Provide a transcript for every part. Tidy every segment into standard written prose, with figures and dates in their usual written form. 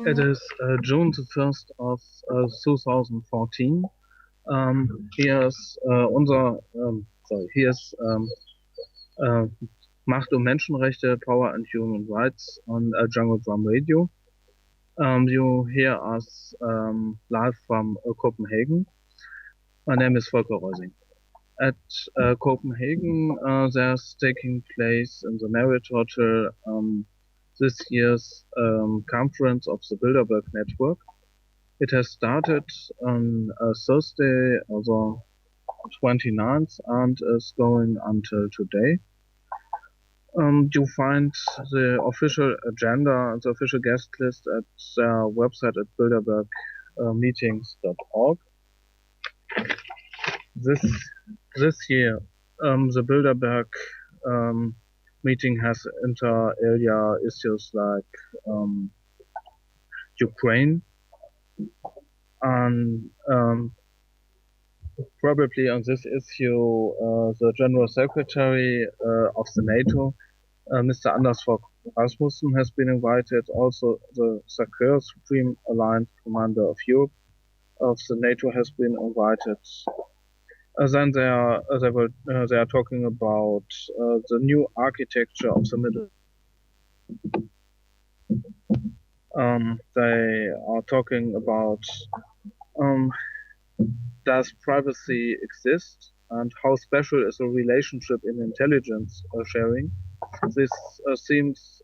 It is June the 1st of 2014. Here's Macht und Menschenrechte, Power and Human Rights on Jungle Drum Radio. You hear us live from Copenhagen. My name is Volker Reusing. At Copenhagen, there's taking place in the Marriott Hotel this year's conference of the Bilderberg Network. It has started on Thursday, the 29th, and is going until today. You find the official agenda and the official guest list at their website at bilderbergmeetings.org. This year, the Bilderberg meeting has inter alia issues like Ukraine, and probably on this issue, the General Secretary of the NATO, Mr. Anders Fogh Rasmussen, has been invited. Also, the Secure Supreme Alliance Commander of Europe of the NATO has been invited. Then they are talking about the new architecture of the Middle. They are talking about does privacy exist and how special is a relationship in intelligence sharing. This seems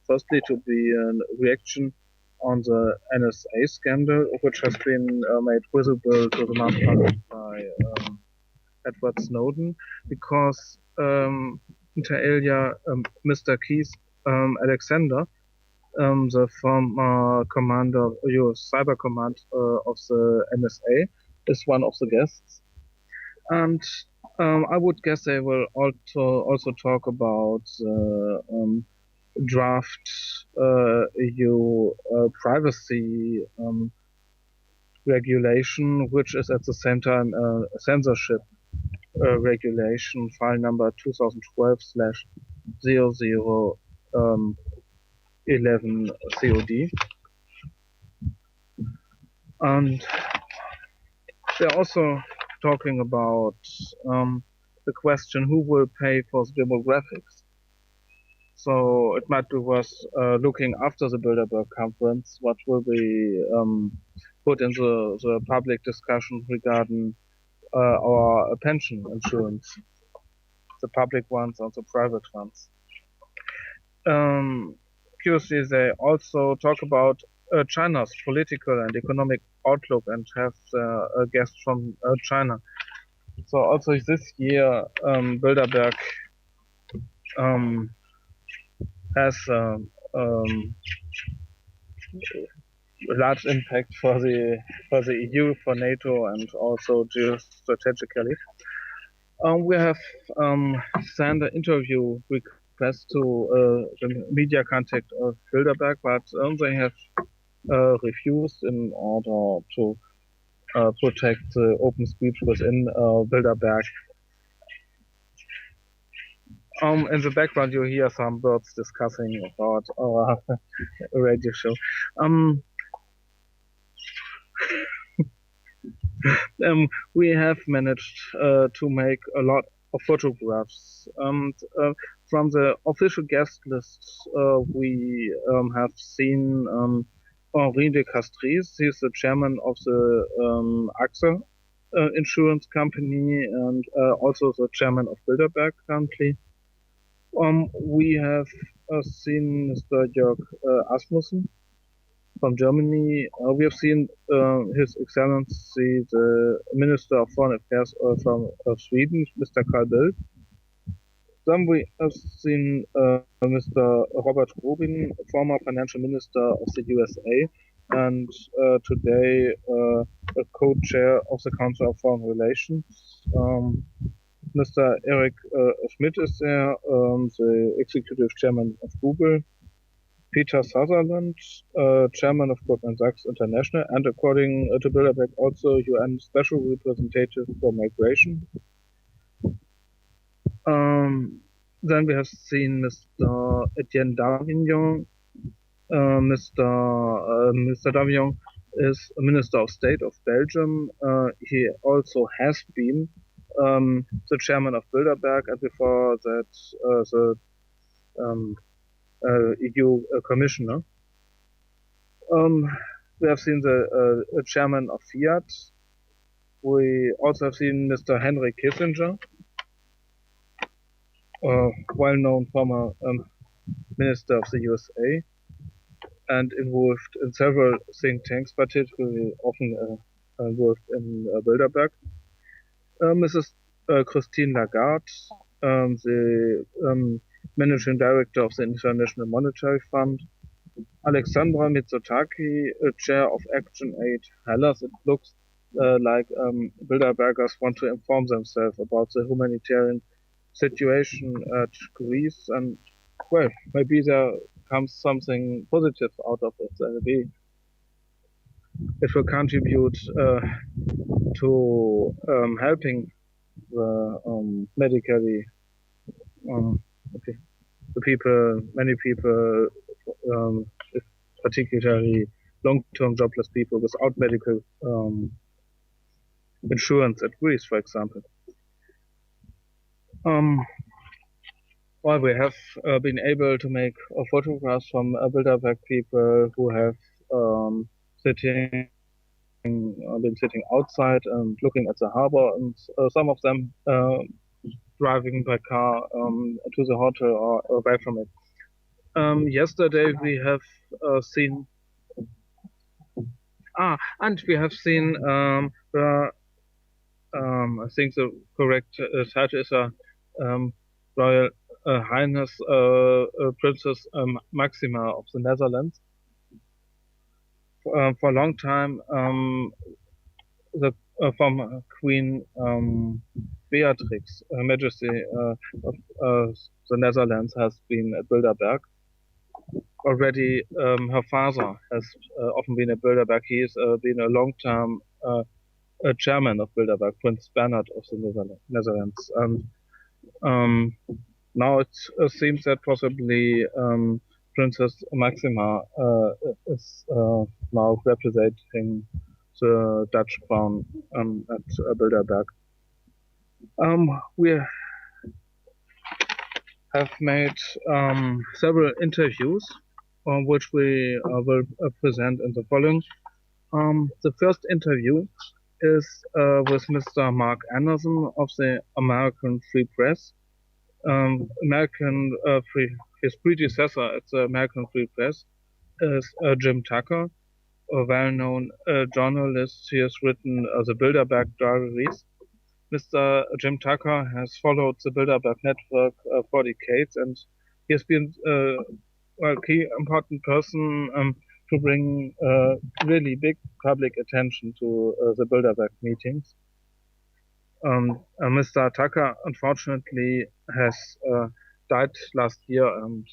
firstly to be a reaction on the NSA scandal, which has been made visible to the mass public by Edward Snowden, because inter alia Mr. Keith Alexander, the former commander, US Cyber Command of the NSA, is one of the guests. And I would guess they will also talk about the draft EU privacy regulation, which is at the same time a censorship regulation, file number 2012/0011 COD. And they're also talking about the question who will pay for the demographics. So it might be worth looking after the Bilderberg conference what will be put in the public discussion regarding our pension insurance, the public ones and the private ones. Curiously, they also talk about China's political and economic outlook and have a guest from China. So also this year, Bilderberg has a large impact for the EU, for NATO, and also geostrategically. We have sent an interview request to the media contact of Bilderberg, but they have refused in order to protect the open speech within Bilderberg. In the background, you hear some birds discussing about our radio show. We have managed to make a lot of photographs. From the official guest list, we have seen Henri de Castries. He's the chairman of the AXA insurance company and also the chairman of Bilderberg currently. We have seen Mr. Jörg Asmussen from Germany. We have seen His Excellency, the Minister of Foreign Affairs from Sweden, Mr. Carl Bildt. Then we have seen Mr. Robert Rubin, former financial minister of the USA, and today a co-chair of the Council of Foreign Relations. Mr. Eric Schmidt is there, the executive chairman of Google. Peter Sutherland, chairman of Goldman Sachs International, and according to Bilderberg, also UN Special Representative for Migration. Then we have seen Mr. Etienne Davignon, Mr. Davion is a Minister of State of Belgium. He also has been the chairman of Bilderberg, and before that the EU commissioner. We have seen the chairman of Fiat. We also have seen Mr. Henry Kissinger, well-known former minister of the USA, and involved in several think tanks, particularly often involved in Bilderberg. Mrs. Christine Lagarde, the managing director of the International Monetary Fund. Alexandra Mitsotakis, chair of Action Aid Hellas. It looks like Bilderbergers want to inform themselves about the humanitarian situation at Greece, and well, maybe there comes something positive out of it. Maybe it will contribute to helping the medically okay, the people, many people, particularly long-term jobless people without medical insurance at Greece, for example. Well, we have been able to make photographs from Bilderberg people who have been sitting outside and looking at the harbor, and some of them driving by car to the hotel or away from it. Yesterday we have seen and we have seen I think the correct title is Royal Highness Princess Maxima of the Netherlands. For a long time, the former Queen Beatrix, Her Majesty of the Netherlands, has been at Bilderberg. Already, her father has often been at Bilderberg. He has been a long-term chairman of Bilderberg, Prince Bernhard of the Netherlands. And now it seems that possibly Princess Maxima is now representing the Dutch crown at Bilderberg. We have made several interviews, which we will present in the following. The first interview is with Mr. Mark Anderson of the American Free Press. His predecessor at the American Free Press is Jim Tucker, a well-known journalist. He has written the Bilderberg Diaries. Mr. Jim Tucker has followed the Bilderberg network for decades, and he has been a key important person to bring really big public attention to the Bilderberg meetings. Mr. Tucker unfortunately has died last year, and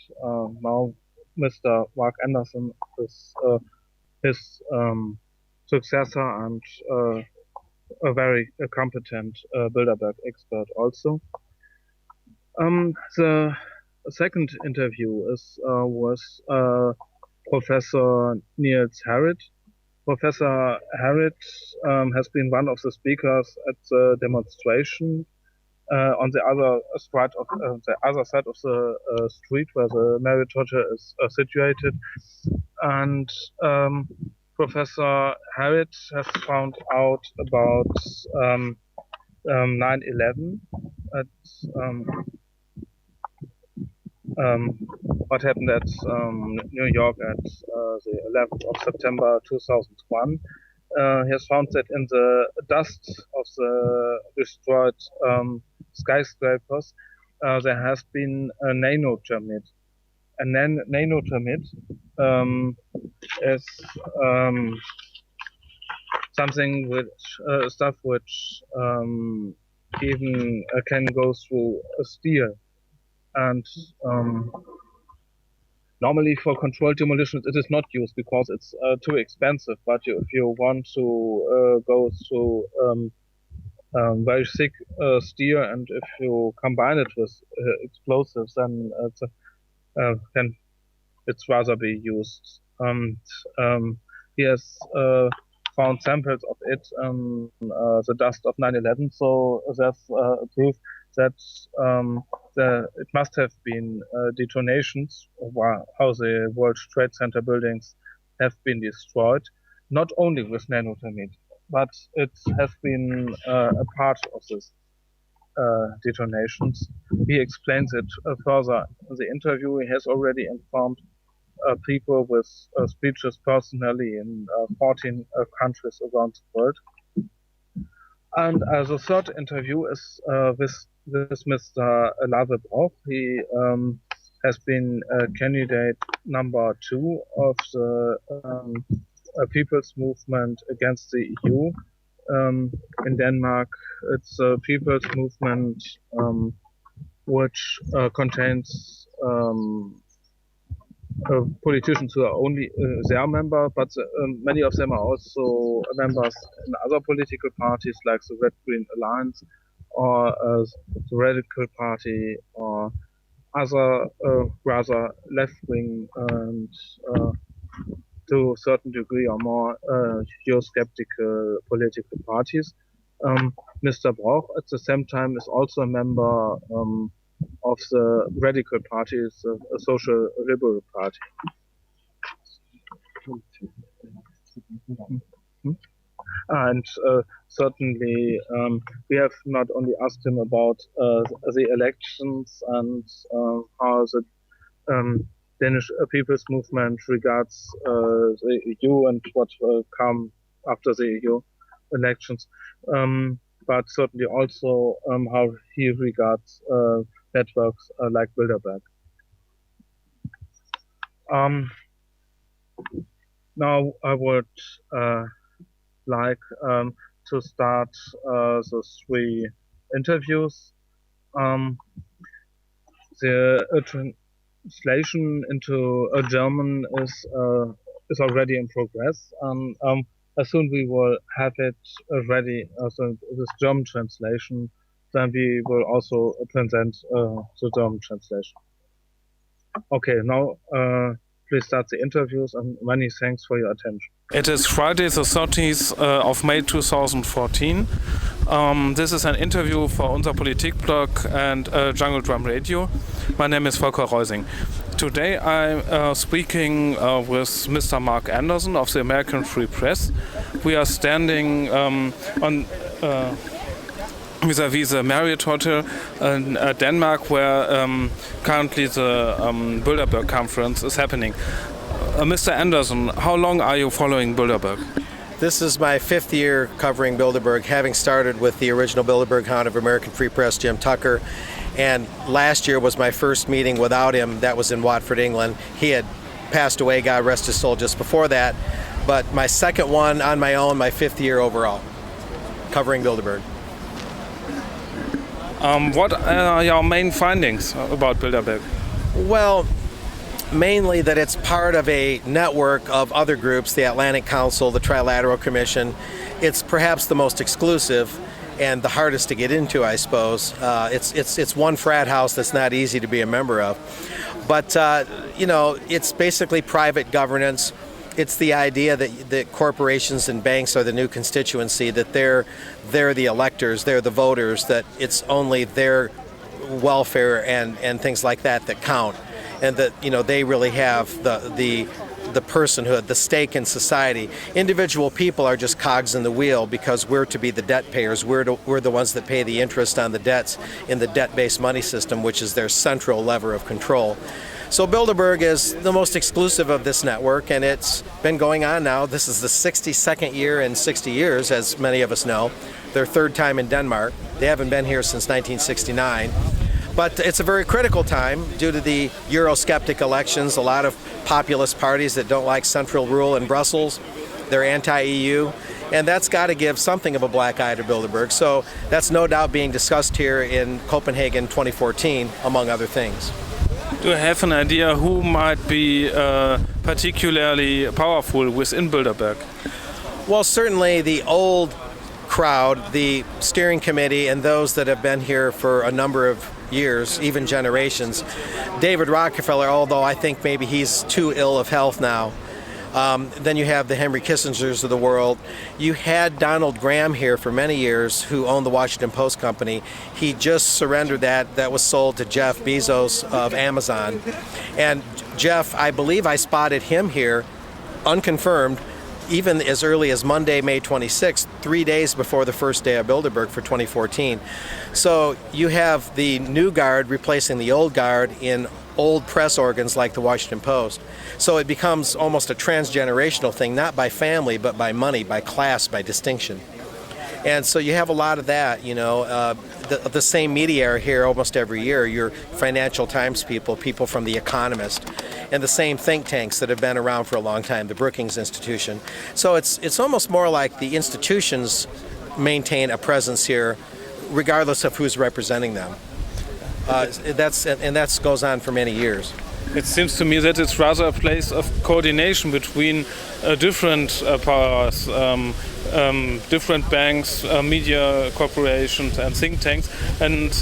now Mr. Mark Anderson is his successor and a very competent Bilderberg expert also. The second interview is with Professor Niels Harrit. Professor Harrit has been one of the speakers at the demonstration on the other side of the street where the Marriott Hotel is situated, and Professor Harrit has found out about 9/11, what happened at New York at the 11th of September 2001. He has found that in the dust of the destroyed skyscrapers there has been a nanothermit. A nanothermit is something which stuff which even can go through steel, and normally for controlled demolitions it is not used because it's too expensive. But if you want to go through very thick steel, and if you combine it with explosives, then it can it's rather be used. And he has found samples of it in the dust of 9/11, so there's proof that it must have been detonations, or how the World Trade Center buildings have been destroyed, not only with Namothermit, but it has been a part of this detonations. He explains it further in the interview. He has already informed people with speeches personally in 14 countries around the world. And the third interview is with Mr. Lave Broch. He has been candidate number 2 of the People's Movement Against the EU. In Denmark, it's a people's movement which contains politicians who are only their member, but many of them are also members in other political parties like the Red Green Alliance or the Radical Party or other rather left-wing and to a certain degree or more Eurosceptical political parties. Mr. Broch at the same time is also a member of the Radical Party, the Social Liberal Party. And certainly we have not only asked him about the elections and how the Danish People's Movement regards the EU and what will come after the EU elections, but certainly also how he regards networks like Bilderberg. Now I would like to start the 3 interviews. The translation into German is already in progress. As soon we will have it ready, so this German translation, then we will also present the German translation. Okay, now please start the interviews, and many thanks for your attention. It is Friday the 30th of May 2014. This is an interview for unser Politikblog and Jungle Drum Radio. My name is Volker Reusing. Today I'm speaking with Mr. Mark Anderson of the American Free Press. We are standing on vis-à-vis the Marriott Hotel in Denmark, where currently the Bilderberg-Konferenz is happening. Mr. Anderson, how long are you following Bilderberg? This is my 5th year covering Bilderberg, having started with the original Bilderberg hound of American Free Press, Jim Tucker. And last year was my first meeting without him. That was in Watford, England. He had passed away, God rest his soul, just before that. But my second one on my own, my 5th year overall, covering Bilderberg. What are your main findings about Bilderberg? Well, mainly that it's part of a network of other groups, the Atlantic Council, the Trilateral Commission. It's perhaps the most exclusive and the hardest to get into, I suppose. It's one frat house that's not easy to be a member of. But, it's basically private governance. It's the idea that corporations and banks are the new constituency, that they're the electors, they're the voters, that it's only their welfare and things like that count. And that, they really have the personhood, the stake in society. Individual people are just cogs in the wheel because we're to be the debt payers. We're the ones that pay the interest on the debts in the debt-based money system, which is their central lever of control. So Bilderberg is the most exclusive of this network, and it's been going on now. This is the 62nd year in 60 years, as many of us know. Their 3rd time in Denmark. They haven't been here since 1969. But it's a very critical time due to the Eurosceptic elections, a lot of populist parties that don't like central rule in Brussels. They're anti-EU, and that's got to give something of a black eye to Bilderberg. So that's no doubt being discussed here in Copenhagen 2014, among other things. Do you have an idea who might be particularly powerful within Bilderberg? Well, certainly the old crowd, the steering committee, and those that have been here for a number of years, even generations. David Rockefeller, although I think maybe he's too ill of health now. Then you have the Henry Kissingers of the world. You had Donald Graham here for many years, who owned the Washington Post company. He just surrendered that. That was sold to Jeff Bezos of Amazon. And Jeff, I believe I spotted him here, unconfirmed, even as early as Monday, May 26th, 3 days before the first day of Bilderberg for 2014. So you have the new guard replacing the old guard in old press organs like the Washington Post. So it becomes almost a transgenerational thing, not by family, but by money, by class, by distinction. And so you have a lot of that, you know. The same media are here almost every year. Your Financial Times people, people from The Economist, and the same think tanks that have been around for a long time, the Brookings Institution. So it's almost more like the institutions maintain a presence here, regardless of who's representing them. That goes on for many years. It seems to me that it's rather a place of coordination between different powers, different banks, media corporations and think tanks, and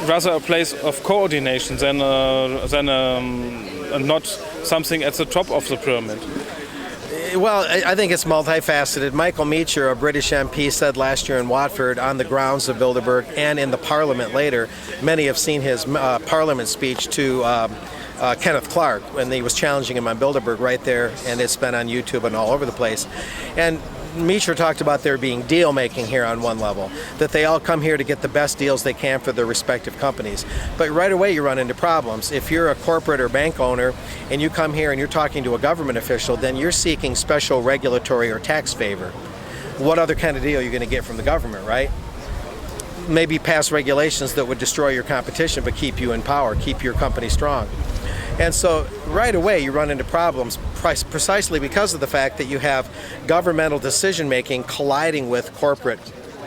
rather a place of coordination than not something at the top of the pyramid. Well, I think it's multifaceted. Michael Meacher, a British MP, said last year in Watford on the grounds of Bilderberg and in the Parliament later, many have seen his Parliament speech to Kenneth Clark when he was challenging him on Bilderberg right there, and it's been on YouTube and all over the place. And Meacher talked about there being deal making here on one level, that they all come here to get the best deals they can for their respective companies. But right away you run into problems. If you're a corporate or bank owner and you come here and you're talking to a government official, then you're seeking special regulatory or tax favor. What other kind of deal are you going to get from the government, right? Maybe pass regulations that would destroy your competition but keep you in power, keep your company strong. And so right away you run into problems precisely because of the fact that you have governmental decision-making colliding with corporate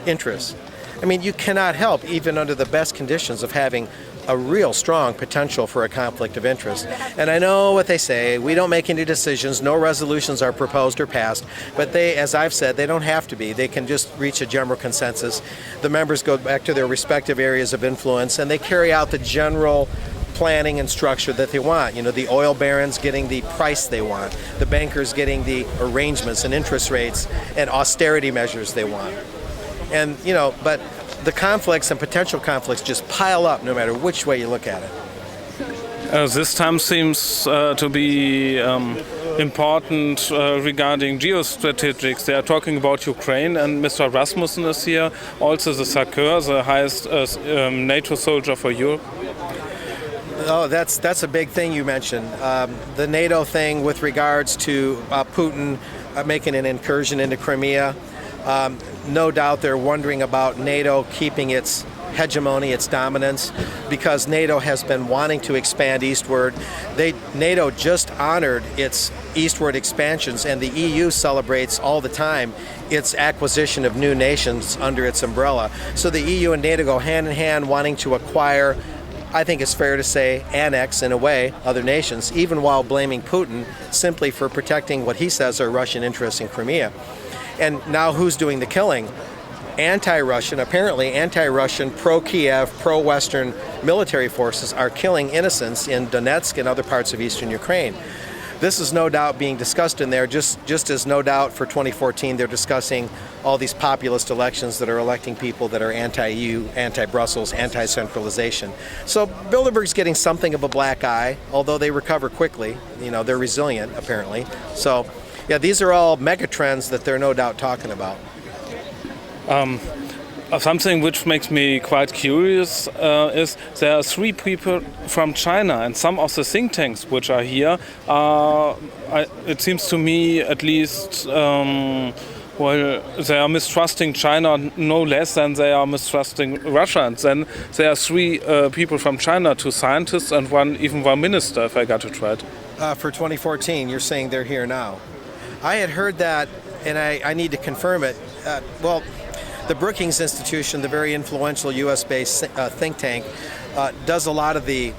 interests. I mean, you cannot help, even under the best conditions, of having a real strong potential for a conflict of interest. And I know what they say, we don't make any decisions, no resolutions are proposed or passed, but they, as I've said, they don't have to be. They can just reach a general consensus. The members go back to their respective areas of influence and they carry out the general planning and structure that they want. You know, the oil barons getting the price they want, the bankers getting the arrangements and interest rates and austerity measures they want. And, you know, but the conflicts and potential conflicts just pile up no matter which way you look at it. This time seems to be important regarding geostrategics. They are talking about Ukraine, and Mr. Rasmussen is here, also the Sakur, the highest NATO soldier for Europe. Oh, that's a big thing you mentioned. The NATO thing with regards to Putin making an incursion into Crimea. No doubt they're wondering about NATO keeping its hegemony, its dominance, because NATO has been wanting to expand eastward. NATO just honored its eastward expansions, and the EU celebrates all the time its acquisition of new nations under its umbrella. So the EU and NATO go hand in hand, wanting to acquire, I think it's fair to say, annex, in a way, other nations, even while blaming Putin simply for protecting what he says are Russian interests in Crimea. And now who's doing the killing? Anti-Russian, apparently anti-Russian, pro-Kiev, pro-Western military forces are killing innocents in Donetsk and other parts of eastern Ukraine. This is no doubt being discussed in there, just as no doubt for 2014 they're discussing all these populist elections that are electing people that are anti-EU, anti-Brussels, anti-centralization. So Bilderberg's getting something of a black eye, although they recover quickly. You know, they're resilient, apparently. So, yeah, these are all megatrends that they're no doubt talking about. Something which makes me quite curious is there are 3 people from China, and some of the think tanks which are here it seems to me at least, well, they are mistrusting China no less than they are mistrusting Russia. And then there are 3 people from China, 2 scientists and even one minister, if I got it right. For 2014, you're saying they're here now. I had heard that, and I need to confirm it. Well, the Brookings Institution, the very influential U.S.-based think tank, does a lot of the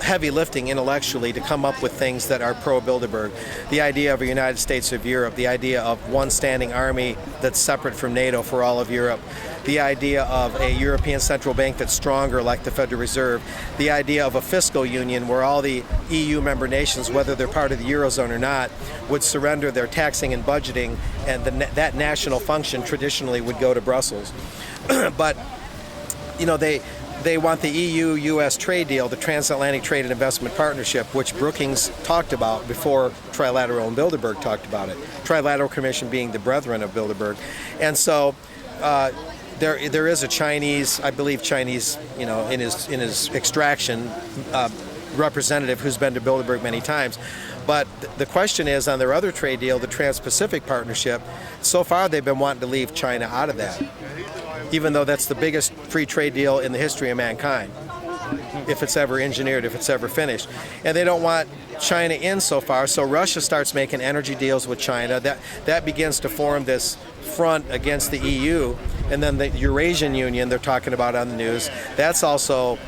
heavy lifting intellectually to come up with things that are pro-Bilderberg. The idea of a United States of Europe, the idea of one standing army that's separate from NATO for all of Europe, the idea of a European Central Bank that's stronger like the Federal Reserve, the idea of a fiscal union where all the EU member nations, whether they're part of the Eurozone or not, would surrender their taxing and budgeting, and that national function traditionally would go to Brussels. But, you know, they want the EU-US trade deal, the Transatlantic Trade and Investment Partnership, which Brookings talked about before Trilateral and Bilderberg talked about it. Trilateral Commission being the brethren of Bilderberg. And so there is a Chinese, I believe Chinese, you know, in his extraction representative who's been to Bilderberg many times. But the question is, on their other trade deal, the Trans-Pacific Partnership, so far they've been wanting to leave China out of that, even though that's the biggest free trade deal in the history of mankind, if it's ever engineered, if it's ever finished. And they don't want China in so far, so Russia starts making energy deals with China. That begins to form this front against the EU. And then the Eurasian Union they're talking about on the news, that's also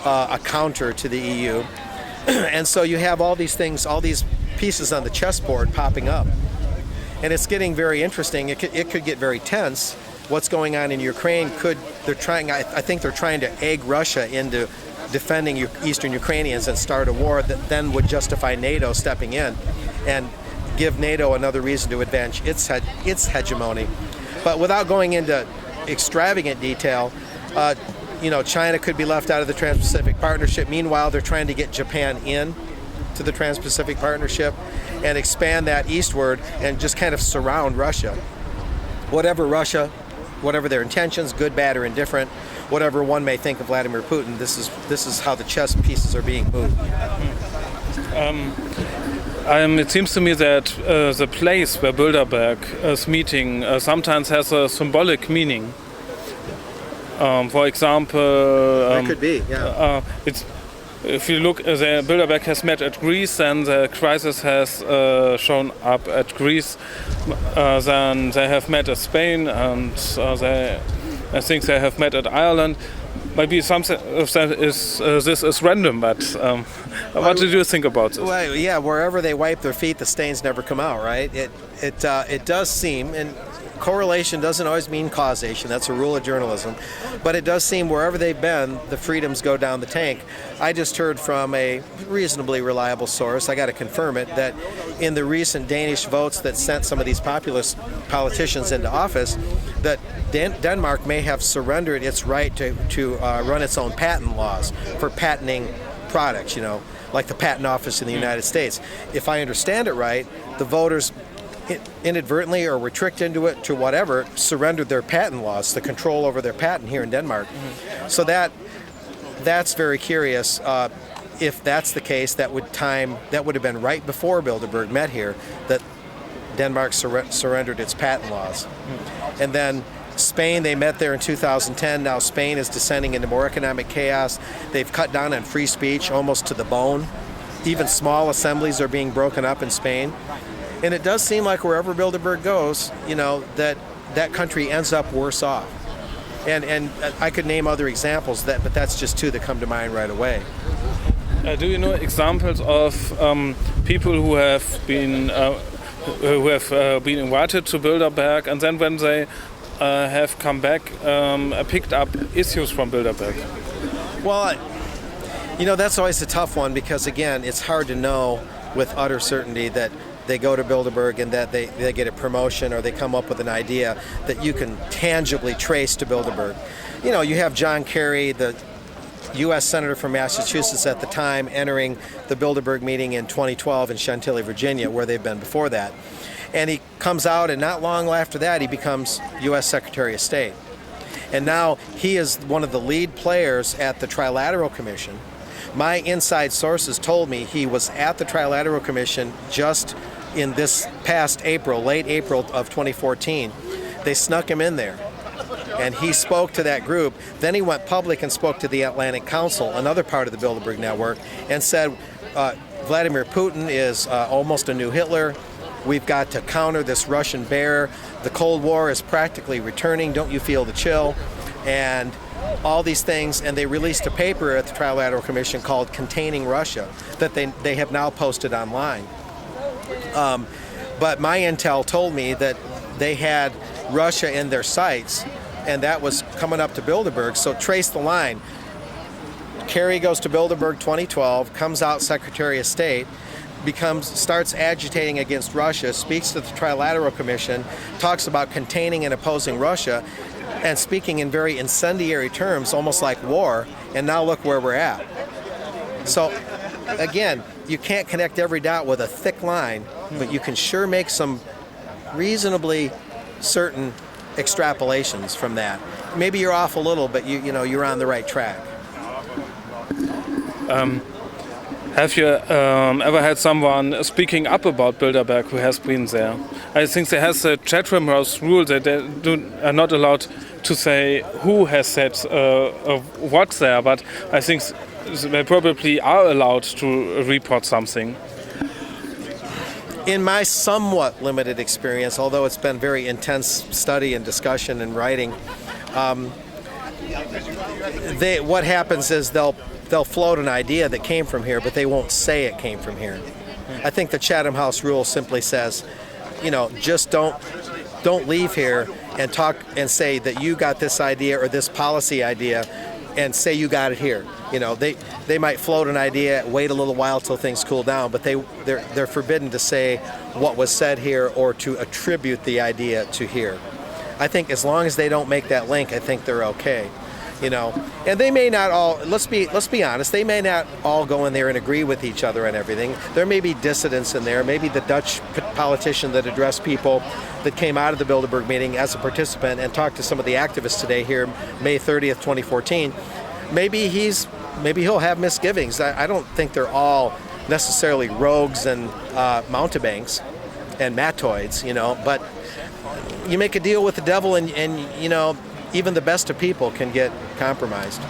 a counter to the EU. And so you have all these things, all these pieces on the chessboard popping up. And it's getting very interesting. It could get very tense. What's going on in Ukraine I think they're trying to egg Russia into defending Eastern Ukrainians and start a war that then would justify NATO stepping in and give NATO another reason to advance its hegemony. But without going into extravagant detail, you know, China could be left out of the Trans-Pacific Partnership. Meanwhile, they're trying to get Japan in to the Trans-Pacific Partnership and expand that eastward and just kind of surround Russia. Whatever their intentions, good, bad, or indifferent, whatever one may think of Vladimir Putin, this is how the chess pieces are being moved. It seems to me that the place where Bilderberg is meeting sometimes has a symbolic meaning. For example, That could be, yeah. If you look, Bilderberg has met at Greece, then the crisis has shown up at Greece. Then they have met at Spain, and I think they have met at Ireland. Maybe something of that is this is random, but what did you think about this? Well, yeah, wherever they wipe their feet, the stains never come out, right? It does seem, and correlation doesn't always mean causation. That's a rule of journalism. But it does seem wherever they've been, the freedoms go down the tank. I just heard from a reasonably reliable source, I got to confirm it, that in the recent Danish votes that sent some of these populist politicians into office, that Denmark may have surrendered its right to run its own patent laws for patenting products, you know, like the Patent Office in the United States. If I understand it right, the voters inadvertently or were tricked into it to whatever, surrendered their patent laws, the control over their patent here in Denmark. Mm-hmm. So that's very curious. If that's the case, that would have been right before Bilderberg met here, that Denmark surrendered its patent laws. Mm-hmm. And then Spain, they met there in 2010. Now Spain is descending into more economic chaos. They've cut down on free speech almost to the bone. Even small assemblies are being broken up in Spain. And it does seem like wherever Bilderberg goes, you know, that country ends up worse off. And I could name other examples, but that's just two that come to mind right away. Do you know examples of people who have been invited to Bilderberg, and then when they have come back, picked up issues from Bilderberg? Well, you know, that's always a tough one because, again, it's hard to know with utter certainty that they go to Bilderberg and that they get a promotion or they come up with an idea that you can tangibly trace to Bilderberg. You know, you have John Kerry, the U.S. Senator from Massachusetts at the time, entering the Bilderberg meeting in 2012 in Chantilly, Virginia, where they've been before that. And he comes out, and not long after that, he becomes U.S. Secretary of State. And now he is one of the lead players at the Trilateral Commission. My inside sources told me he was at the Trilateral Commission just in this past April, late April of 2014. They snuck him in there, and he spoke to that group. Then he went public and spoke to the Atlantic Council, another part of the Bilderberg network, and said, Vladimir Putin is almost a new Hitler. We've got to counter this Russian bear. The Cold War is practically returning. Don't you feel the chill? And all these things, and they released a paper at the Trilateral Commission called Containing Russia that they have now posted online. But my intel told me that they had Russia in their sights, and that was coming up to Bilderberg. So trace the line. Kerry goes to Bilderberg 2012, comes out Secretary of State, starts agitating against Russia, speaks to the Trilateral Commission, talks about containing and opposing Russia, and speaking in very incendiary terms, almost like war, and now look where we're at. So, again, you can't connect every dot with a thick line, but you can sure make some reasonably certain extrapolations from that. Maybe you're off a little, but you're on the right track. Have you ever had someone speaking up about Bilderberg who has been there? I think there has a chatroom house rule that they are not allowed to say who has said what there, but I think they probably are allowed to report something. In my somewhat limited experience, although it's been very intense study and discussion and writing, what happens is they'll float an idea that came from here, but they won't say it came from here. I think the Chatham House rule simply says, just don't leave here and talk and say that you got this idea or this policy idea and say you got it here. They might float an idea, wait a little while till things cool down, but they're forbidden to say what was said here or to attribute the idea to here. I think as long as they don't make that link, I think they're okay. And they may not all, let's be honest, they may not all go in there and agree with each other and everything. There may be dissidents in there. Maybe the Dutch politician that addressed people that came out of the Bilderberg meeting as a participant and talked to some of the activists today here, May 30th, 2014, maybe he'll have misgivings. I don't think they're all necessarily rogues and mountebanks and matoids, but you make a deal with the devil and even the best of people can get compromised.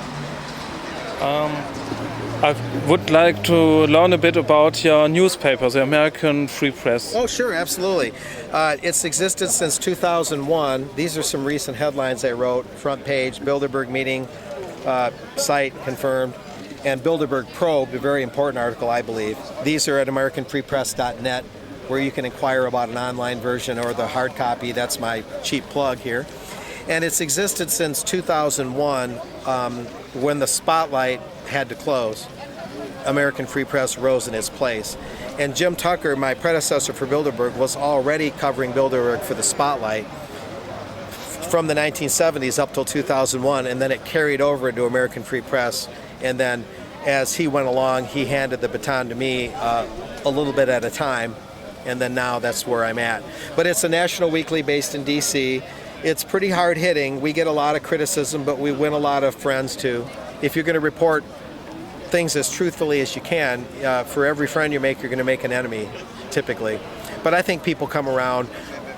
I would like to learn a bit about your newspaper, the American Free Press. Oh, sure, absolutely. It's existed since 2001. These are some recent headlines I wrote. Front page, Bilderberg meeting, site confirmed, and Bilderberg Probe, a very important article, I believe. These are at AmericanFreePress.net, where you can inquire about an online version or the hard copy. That's my cheap plug here. And it's existed since 2001, when the spotlight had to close. American Free Press rose in its place. And Jim Tucker, my predecessor for Bilderberg, was already covering Bilderberg for the spotlight from the 1970s up till 2001, and then it carried over into American Free Press. And then as he went along, he handed the baton to me a little bit at a time, and then now that's where I'm at. But it's a national weekly based in D.C. It's pretty hard-hitting. We get a lot of criticism, but we win a lot of friends, too. If you're going to report things as truthfully as you can, for every friend you make, you're going to make an enemy, typically. But I think people come around,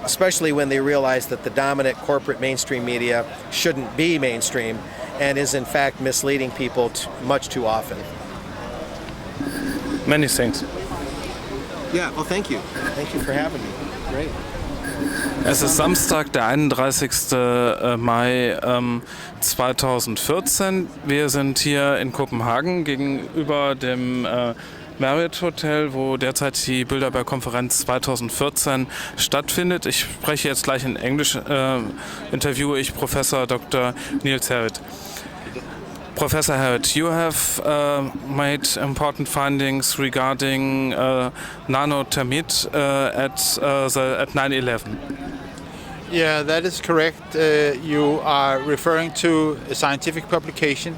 especially when they realize that the dominant corporate mainstream media shouldn't be mainstream and is, in fact, misleading people much too often. Many thanks. Yeah, well, thank you. Thank you for having me. Great. Es ist Samstag, der 31. Mai 2014. Wir sind hier in Kopenhagen gegenüber dem Marriott Hotel, wo derzeit die Bilderberg-Konferenz 2014 stattfindet. Ich spreche jetzt gleich in Englisch, interviewe ich Professor Dr. Niels Harrit. Professor Harrit, you have made important findings regarding Namothermit at 9/11. Yeah, that is correct. You are referring to a scientific publication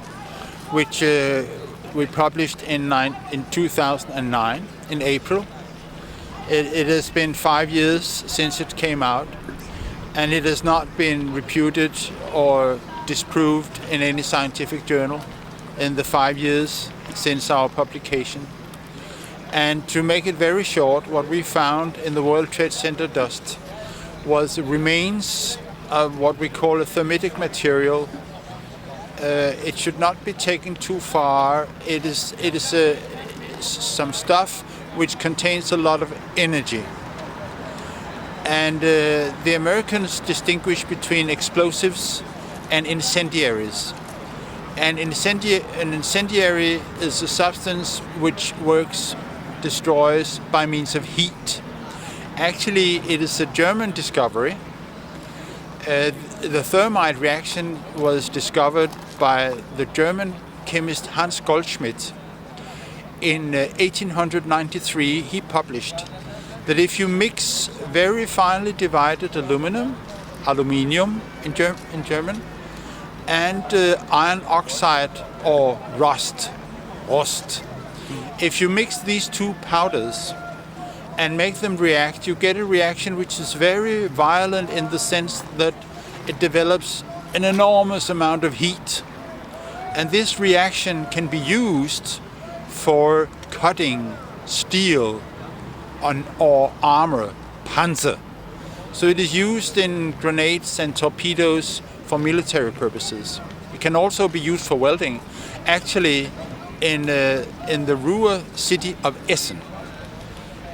which we published in 2009 in April. It has been 5 years since it came out, and it has not been reputed or disproved in any scientific journal in the 5 years since our publication. And to make it very short, what we found in the World Trade Center dust was remains of what we call a thermitic material. It should not be taken too far. It is some stuff which contains a lot of energy. And the Americans distinguish between explosives and incendiaries. And an incendiary is a substance which destroys by means of heat. Actually, it is a German discovery. The thermite reaction was discovered by the German chemist Hans Goldschmidt. In 1893, he published that if you mix very finely divided aluminium in German, and iron oxide or rust, if you mix these two powders and make them react, you get a reaction which is very violent in the sense that it develops an enormous amount of heat. And this reaction can be used for cutting steel or armor, Panzer. So it is used in grenades and torpedoes for military purposes. It can also be used for welding. Actually, in the Ruhr city of Essen,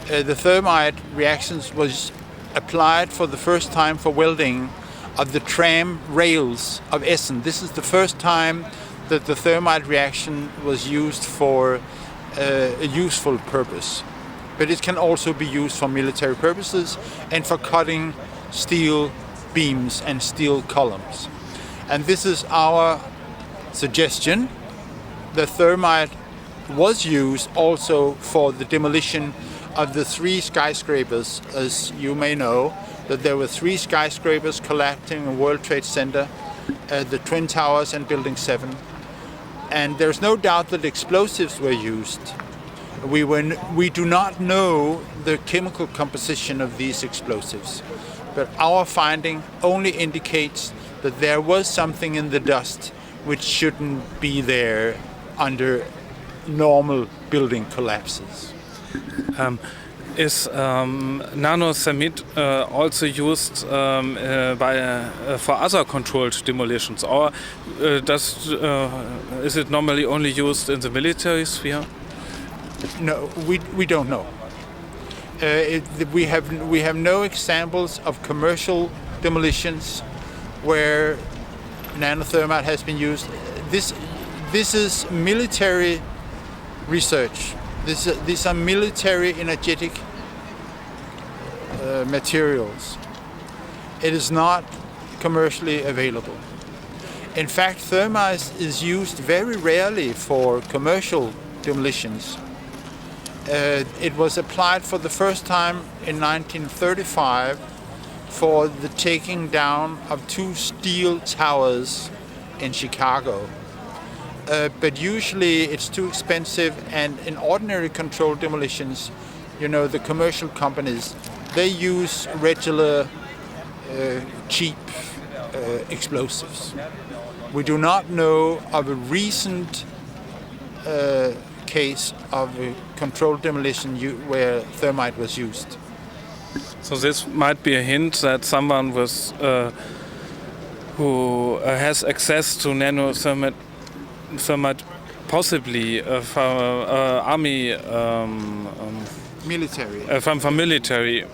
the thermite reactions was applied for the first time for welding of the tram rails of Essen. This is the first time that the thermite reaction was used for a useful purpose. But it can also be used for military purposes and for cutting steel beams and steel columns. And this is our suggestion. The thermite was used also for the demolition of the 3 skyscrapers. As you may know, that there were 3 skyscrapers collapsing in World Trade Center, the Twin Towers and Building 7. And there's no doubt that explosives were used. We do not know the chemical composition of these explosives, but our finding only indicates that there was something in the dust which shouldn't be there under normal building collapses. Is Namothermit also used for other controlled demolitions, or is it normally only used in the military sphere? No, we don't know. We have no examples of commercial demolitions where nanothermite has been used. This is military research. These are military energetic materials. It is not commercially available. In fact, thermite is used very rarely for commercial demolitions. It was applied for the first time in 1935 for the taking down of 2 steel towers in Chicago. But usually it's too expensive, and in ordinary controlled demolitions, the commercial companies, they use regular cheap explosives. We do not know of a recent case of a controlled demolition where thermite was used. So this might be a hint that someone who has access to nanothermite possibly from army military from military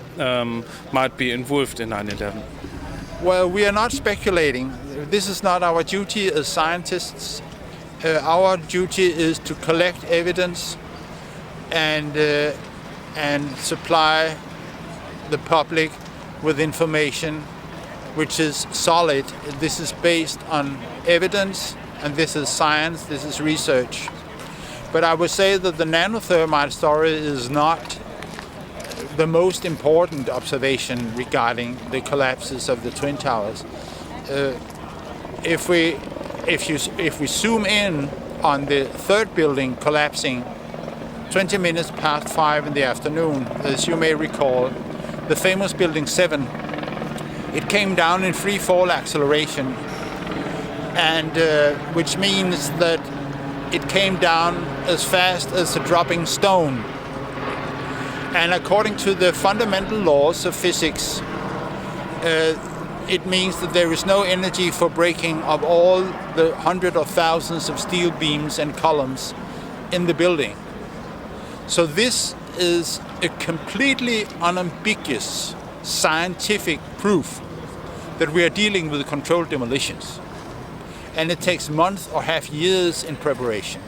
might be involved in 9/11. Well, we are not speculating. This is not our duty as scientists. Our duty is to collect evidence and supply the public with information which is solid. This is based on evidence, and this is science, this is research. But I would say that the nanothermite story is not the most important observation regarding the collapses of the Twin Towers. If we zoom in on the 3rd building collapsing 20 minutes past 5 in the afternoon, as you may recall, the famous Building 7, it came down in free fall acceleration, and which means that it came down as fast as a dropping stone. And according to the fundamental laws of physics, it means that there is no energy for breaking of all the hundreds of thousands of steel beams and columns in the building. So this is a completely unambiguous scientific proof that we are dealing with controlled demolitions. and it takes months or half years in preparation.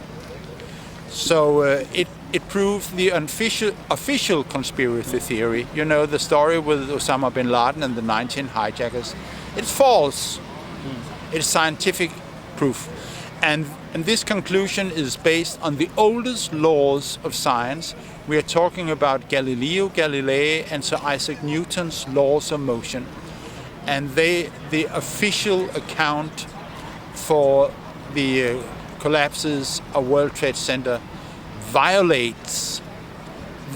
So it proves the official conspiracy theory. You know, the story with Osama bin Laden and the 19 hijackers. It's false. It's scientific proof. And this conclusion is based on the oldest laws of science. We are talking about Galileo Galilei and Sir Isaac Newton's laws of motion. And the official account for the collapses of World Trade Center violates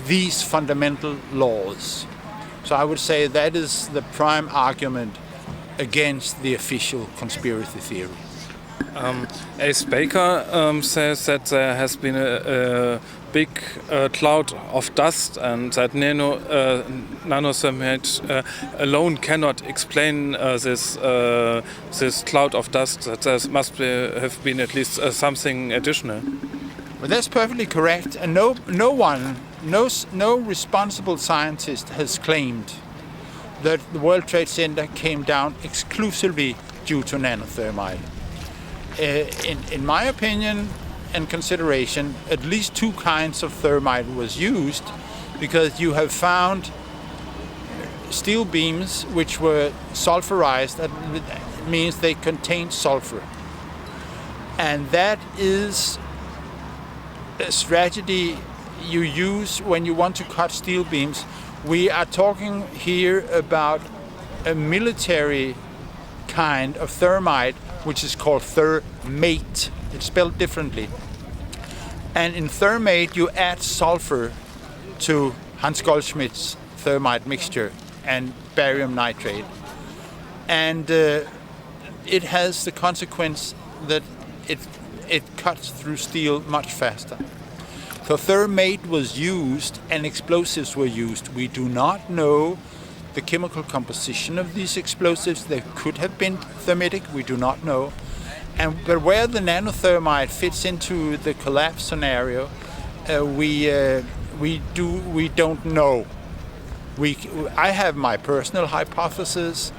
these fundamental laws. So I would say that is the prime argument against the official conspiracy theory. Ace Baker says that there has been a big cloud of dust, and that Namothermit alone cannot explain this cloud of dust. That there must have been at least something additional. Well, that's perfectly correct, and no responsible scientist has claimed that the World Trade Center came down exclusively due to nanothermite. In my opinion and consideration, at least two kinds of thermite was used, because you have found steel beams which were sulfurized. That means they contain sulfur. And that is a strategy you use when you want to cut steel beams. We are talking here about a military kind of thermite, which is called thermate. It's spelled differently. And in thermate, you add sulfur to Hans Goldschmidt's thermite mixture and barium nitrate. And it has the consequence that it cuts through steel much faster. So thermate was used and explosives were used. We do not know the chemical composition of these explosives. They could have been thermitic, we do not know. But where the nanothermite fits into the collapse scenario, we don't know. I have my personal hypothesis,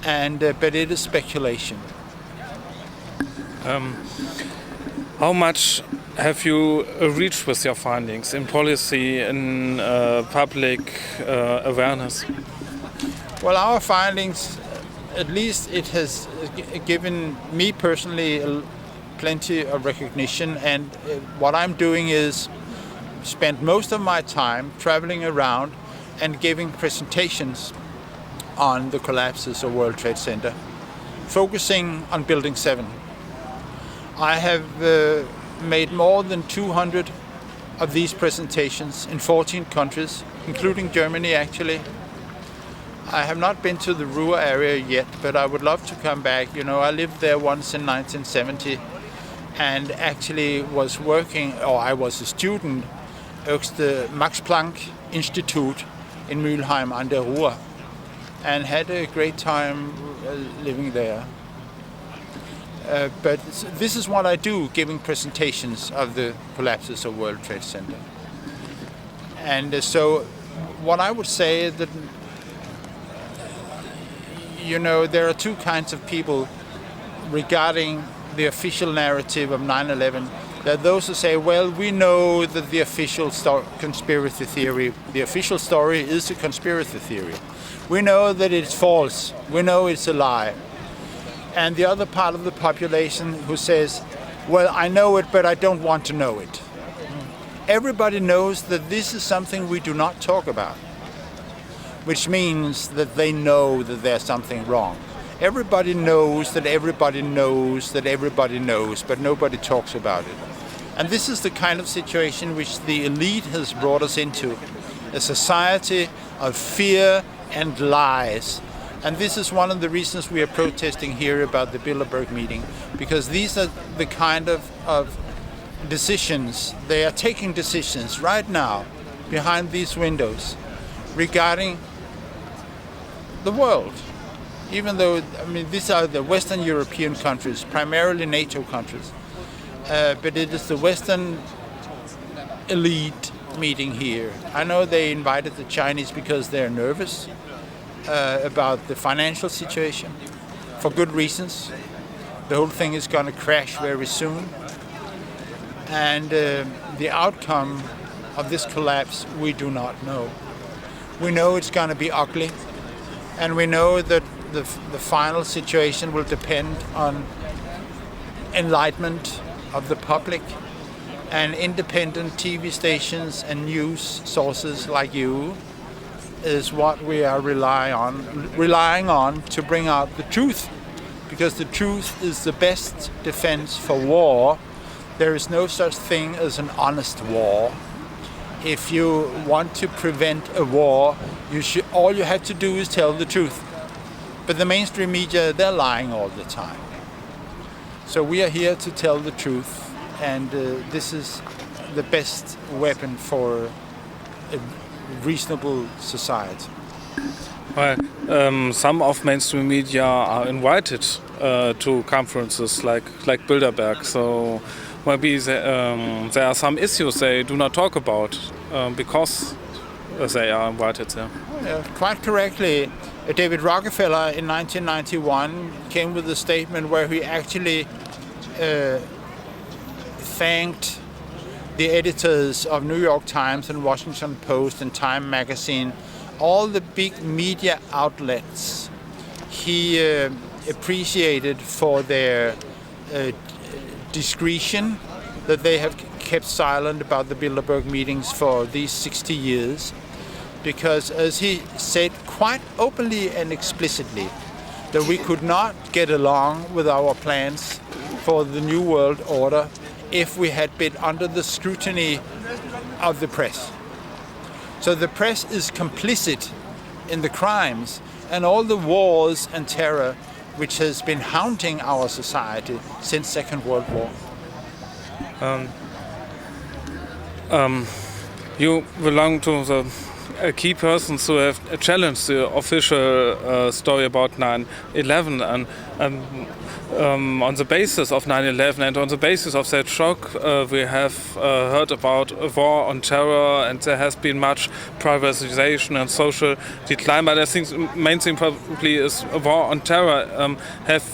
but it is speculation. How much have you reached with your findings in policy, in public awareness? Well, our findings, at least it has given me personally plenty of recognition, and what I'm doing is spend most of my time traveling around and giving presentations on the collapses of World Trade Center, focusing on Building 7. I have made more than 200 of these presentations in 14 countries, including Germany actually. I have not been to the Ruhr area yet, but I would love to come back. You know, I lived there once in 1970 and actually was working, or I was a student at the Max Planck Institute in Mülheim an der Ruhr and had a great time living there. But this is what I do, giving presentations of the collapses of World Trade Center. And so what I would say is that, you know, there are two kinds of people regarding the official narrative of 9/11. There are those who say, well, we know that the official conspiracy theory, the official story is a conspiracy theory. We know that it's false. We know it's a lie. And the other part of the population who says, well, I know it, but I don't want to know it. Everybody knows that this is something we do not talk about, which means that they know that there's something wrong. Everybody knows that everybody knows that everybody knows, but nobody talks about it. And this is the kind of situation which the elite has brought us into, a society of fear and lies. And this is one of the reasons we are protesting here about the Bilderberg meeting, because these are the kind of decisions, they are taking decisions right now behind these windows regarding the world. Even though, I mean, these are the Western European countries, primarily NATO countries, but it is the Western elite meeting here. I know they invited the Chinese because they're nervous about the financial situation, for good reasons. The whole thing is going to crash very soon. And the outcome of this collapse, we do not know. We know it's going to be ugly, and we know that the final situation will depend on enlightenment of the public, and independent TV stations and news sources like you is what we are relying on to bring out the truth, because the truth is the best defense for war. There is no such thing as an honest war. If you want to prevent a war, all you have to do is tell the truth. But the mainstream media, they're lying all the time. So we are here to tell the truth, and this is the best weapon for a reasonable society. Well, some of mainstream media are invited to conferences like Bilderberg, so maybe there are some issues they do not talk about because they are invited there. Quite correctly, David Rockefeller in 1991 came with a statement where he actually thanked the editors of New York Times and Washington Post and Time magazine, all the big media outlets he appreciated for their discretion, that they have kept silent about the Bilderberg meetings for these 60 years. Because as he said quite openly and explicitly, that we could not get along with our plans for the New World Order if we had been under the scrutiny of the press. So the press is complicit in the crimes and all the wars and terror which has been haunting our society since Second World War. You belong to the key persons who have challenged the official story about 9/11, and on the basis of 9/11 and on the basis of that shock, we have heard about a war on terror, and there has been much privatization and social decline. But I think the main thing probably is a war on terror. Have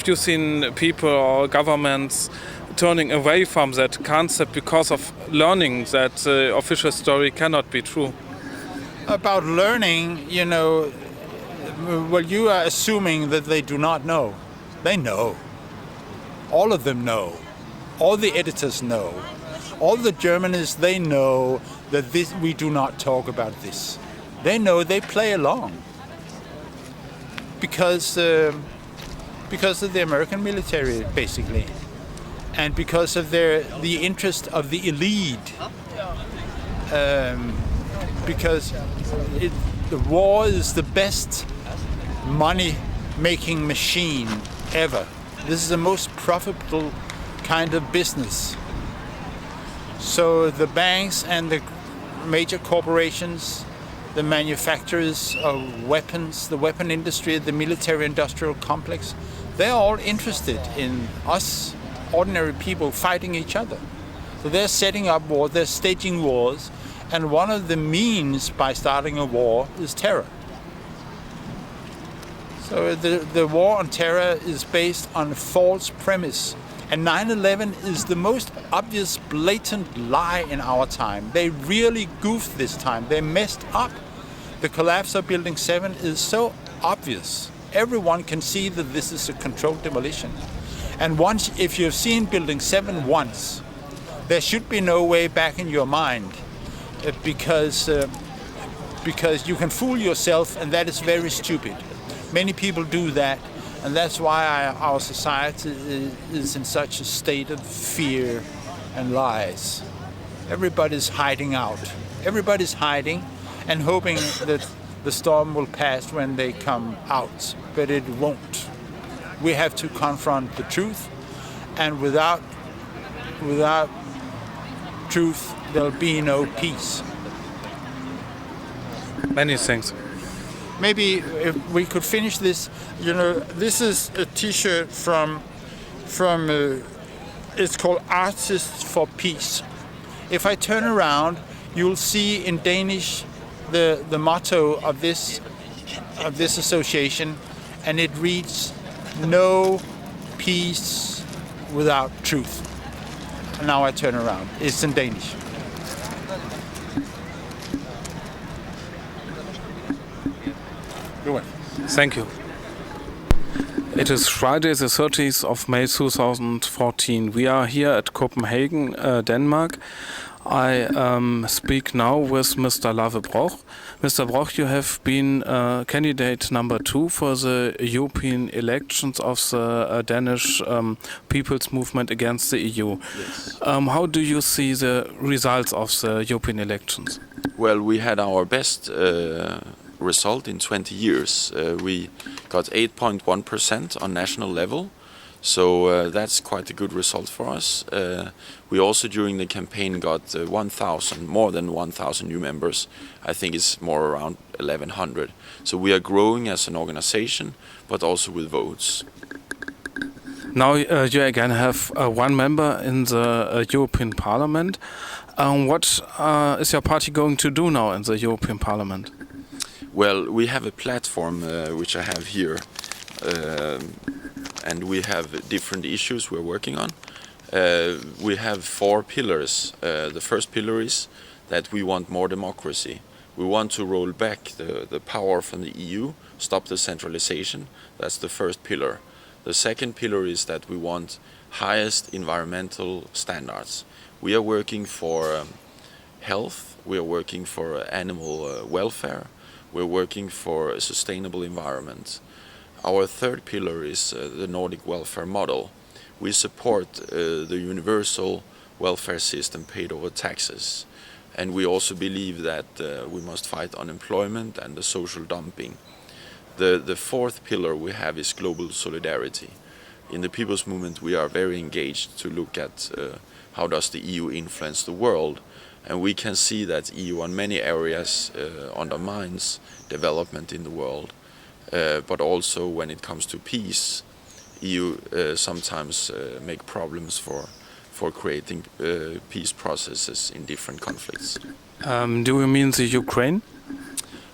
you seen people or governments turning away from that concept because of learning that the official story cannot be true? About learning, well, you are assuming that they do not know. They know. All of them know. All the editors know. All the journalists, they know that we do not talk about this. They know, they play along. Because of the American military, basically. And because of the interest of the elite, because the war is the best money-making machine ever. This is the most profitable kind of business. So the banks and the major corporations, the manufacturers of weapons, the weapon industry, the military-industrial complex, they're all interested in us ordinary people fighting each other. So they're setting up wars, they're staging wars, and one of the means by starting a war is terror. So the war on terror is based on a false premise. And 9/11 is the most obvious, blatant lie in our time. They really goofed this time. They messed up. The collapse of Building 7 is so obvious. Everyone can see that this is a controlled demolition. And once, if you've seen Building 7 once, there should be no way back in your mind, because you can fool yourself, and that is very stupid. Many people do that, and that's why our society is in such a state of fear and lies. Everybody's hiding out. Everybody's hiding and hoping that the storm will pass when they come out, but it won't. We have to confront the truth, and without truth, there'll be no peace. Many things. Maybe if we could finish this, this is a T-shirt from it's called Artists for Peace. If I turn around, you'll see in Danish the motto of this association, and it reads, no peace without truth. And now I turn around. It's in Danish. Good one. Thank you. It is Friday the 30th of May 2014. We are here at Kopenhagen, Denmark. I speak now with Mr. Lave Broch. Mr. Broch, you have been candidate number 2 for the European elections of the Danish People's Movement against the EU. Yes. How do you see the results of the European elections? Well, we had our best result in 20 years. We got 8.1% on national level. So that's quite a good result for us. We also during the campaign got more than 1,000 new members. I think it's more around 1,100. So we are growing as an organization, but also with votes. Now you again have one member in the European Parliament. What is your party going to do now in the European Parliament? Well, we have a platform which I have here. And we have different issues we're working on. We have 4 pillars. The first pillar is that we want more democracy. We want to roll back the power from the EU, stop the centralization. That's the first pillar. The second pillar is that we want highest environmental standards. We are working for health, we are working for animal welfare, we're working for a sustainable environment. Our third pillar is the Nordic welfare model. We support the universal welfare system paid over taxes. And we also believe that we must fight unemployment and the social dumping. The fourth pillar we have is global solidarity. In the People's Movement we are very engaged to look at how does the EU influence the world. And we can see that EU on many areas undermines development in the world. But also when it comes to peace, EU sometimes make problems for creating peace processes in different conflicts. Do you mean the Ukraine?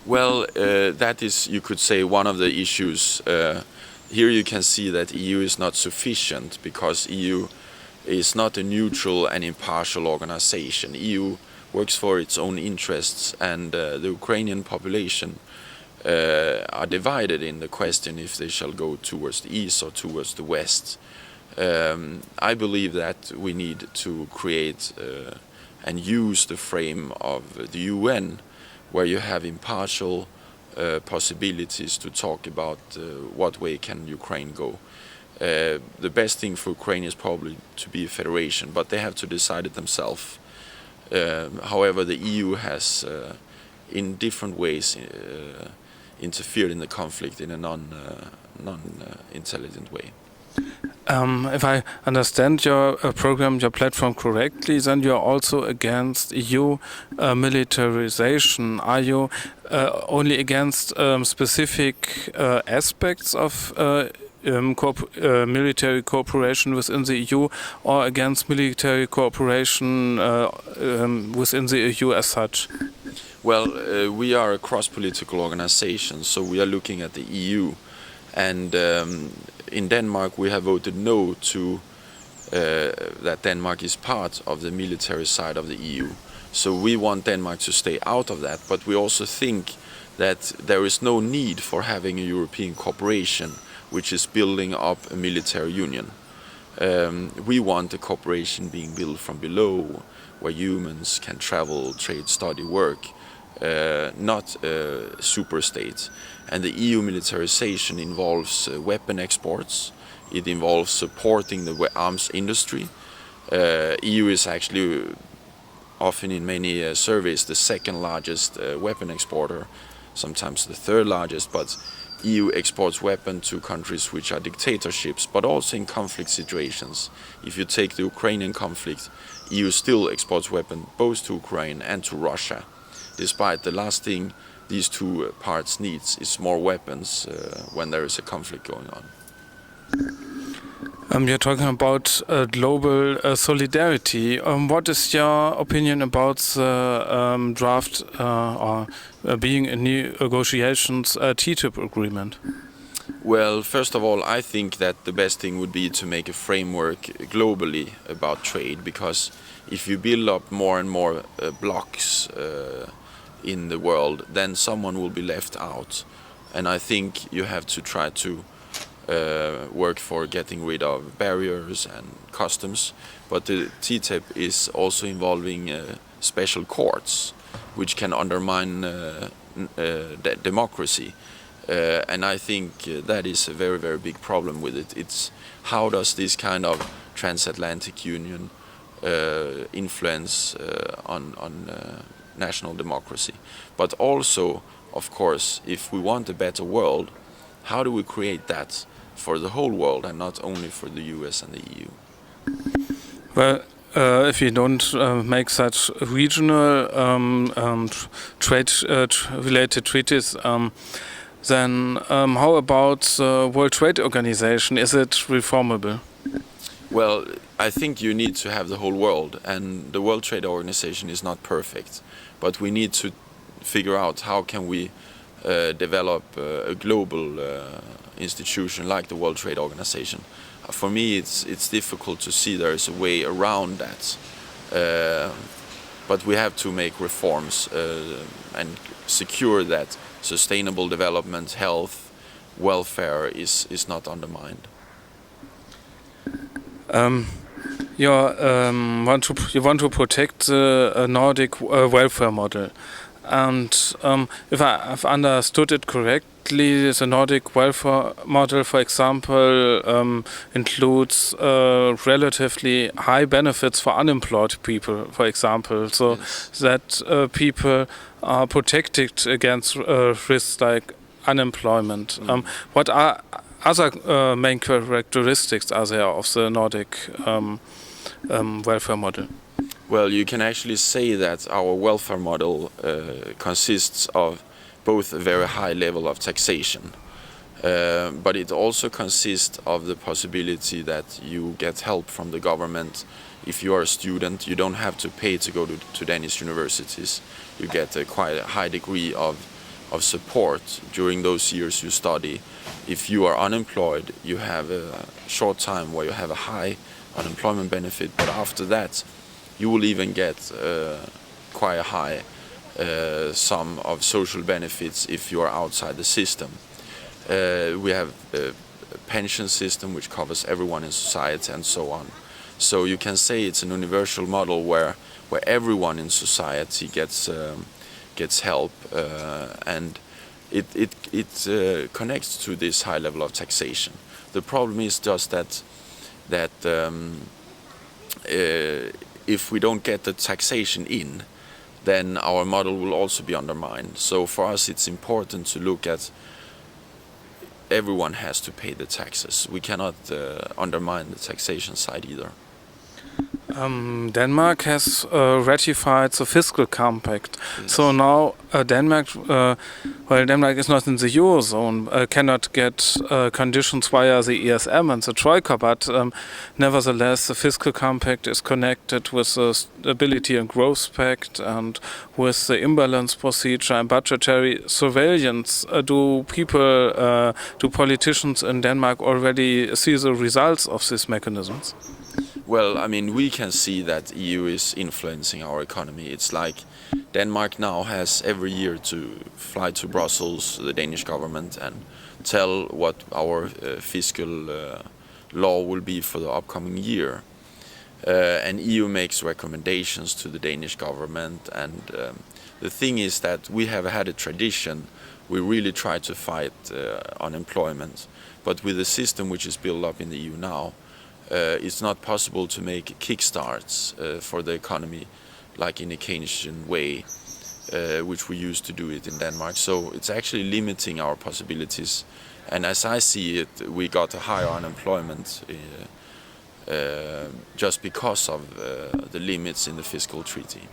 Well, that is, you could say, one of the issues. Here you can see that EU is not sufficient because EU is not a neutral and impartial organization. EU works for its own interests, and the Ukrainian population are divided in the question if they shall go towards the east or towards the west. I believe that we need to create and use the frame of the UN, where you have impartial possibilities to talk about what way can Ukraine go. The best thing for Ukraine is probably to be a federation, but they have to decide it themselves. However, the EU has in different ways interfered in the conflict in a non-intelligent way. If I understand your program, your platform correctly, then you are also against EU militarization. Are you only against specific aspects of military cooperation within the EU, or against military cooperation within the EU as such? Well, we are a cross-political organization, so we are looking at the EU. And in Denmark we have voted no to that Denmark is part of the military side of the EU. So we want Denmark to stay out of that, but we also think that there is no need for having a European cooperation which is building up a military union. We want a cooperation being built from below, where humans can travel, trade, study, work, not super states. And the EU militarization involves weapon exports. It involves supporting the arms industry. EU is actually often in many surveys the second largest weapon exporter, sometimes the third largest, but EU exports weapons to countries which are dictatorships, but also in conflict situations. If you take the Ukrainian conflict, EU still exports weapons both to Ukraine and to Russia, despite the last thing these two parts needs is more weapons when there is a conflict going on. You're talking about global solidarity. What is your opinion about the draft or being in negotiations TTIP agreement? Well, first of all, I think that the best thing would be to make a framework globally about trade, because if you build up more and more blocks in the world, then someone will be left out. And I think you have to try to work for getting rid of barriers and customs. But the TTIP is also involving special courts, which can undermine democracy. And I think that is a very, very big problem with it. It's how does this kind of transatlantic union influence on national democracy? But also, of course, if we want a better world, how do we create that for the whole world and not only for the US and the EU? Well, if you don't make such regional trade-related treaties, then how about the World Trade Organization? Is it reformable? Well, I think you need to have the whole world, and the World Trade Organization is not perfect, but we need to figure out how can we develop a global institution like the World Trade Organization. For me, it's difficult to see there is a way around that, but we have to make reforms and secure that sustainable development, health, welfare is not undermined. You want to protect the Nordic welfare model, and if I've understood it correctly, the Nordic welfare model, for example, includes relatively high benefits for unemployed people, for example, so that people are protected against risks like unemployment. What are other main characteristics are there of the Nordic welfare model? Well, you can actually say that our welfare model consists of both a very high level of taxation, but it also consists of the possibility that you get help from the government. If you are a student, you don't have to pay to go to Danish universities. You get quite a high degree of support during those years you study. If you are unemployed, you have a short time where you have a high unemployment benefit, but after that you will even get quite a high sum of social benefits if you are outside the system. We have a pension system which covers everyone in society and so on. So you can say it's an universal model where everyone in society gets help, and it connects to this high level of taxation. The problem is just that if we don't get the taxation in, then our model will also be undermined. So for us it's important to look at everyone has to pay the taxes. We cannot undermine the taxation side either. Denmark has ratified the fiscal compact. Yes. So now Denmark is not in the Eurozone, cannot get conditions via the ESM and the Troika, but nevertheless the fiscal compact is connected with the Stability and Growth Pact and with the imbalance procedure and budgetary surveillance. Do politicians in Denmark already see the results of these mechanisms? Well, I mean, we can see that EU is influencing our economy. It's like Denmark now has every year to fly to Brussels, the Danish government, and tell what our fiscal law will be for the upcoming year. And EU makes recommendations to the Danish government. And the thing is that we have had a tradition. We really try to fight unemployment. But with the system which is built up in the EU now, it's not possible to make kickstarts for the economy like in a Keynesian way, which we used to do it in Denmark. So it's actually limiting our possibilities. And as I see it, we got a higher unemployment just because of the limits in the fiscal treaty.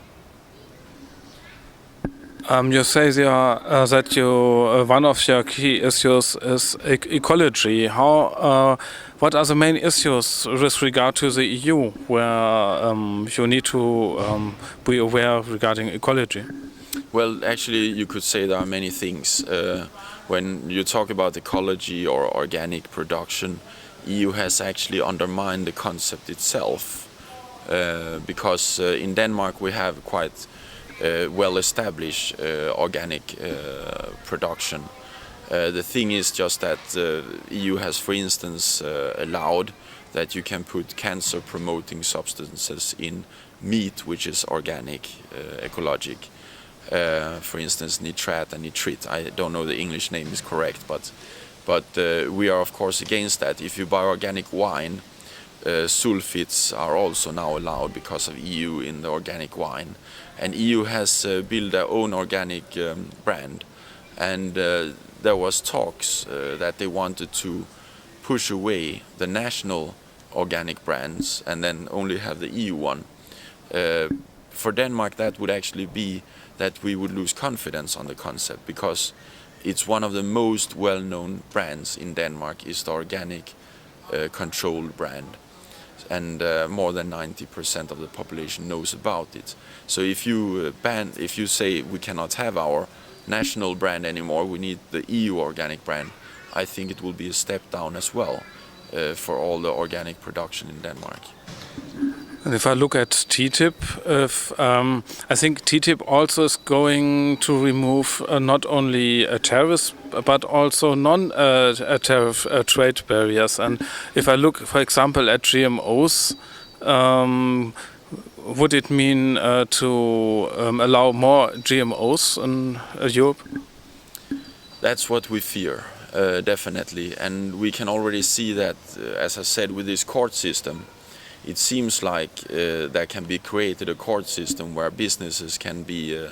You say that one of your key issues is ecology. What are the main issues with regard to the EU where you need to be aware regarding ecology? Well, actually, you could say there are many things. when you talk about ecology or organic production, EU has actually undermined the concept itself, because in Denmark we have quite well-established organic production. The thing is just that EU has, for instance, allowed that you can put cancer-promoting substances in meat, which is organic, ecologic. For instance, nitrat and nitrit. I don't know the English name is correct, but we are of course against that. If you buy organic wine, sulfites are also now allowed because of EU in the organic wine. And EU has built their own organic brand, and there was talks that they wanted to push away the national organic brands and then only have the EU one. For Denmark, that would actually be that we would lose confidence on the concept, because it's one of the most well-known brands in Denmark is the organic controlled brand, and more than 90% of the population knows about it. So if you say we cannot have our national brand anymore, we need the EU organic brand, I think it will be a step down as well for all the organic production in Denmark. And if I look at TTIP, I think TTIP also is going to remove not only tariffs but also non-tariff trade barriers. And if I look, for example, at GMOs, would it mean to allow more GMOs in Europe? That's what we fear, definitely. And we can already see that, as I said, with this court system, it seems like there can be created a court system where businesses can be,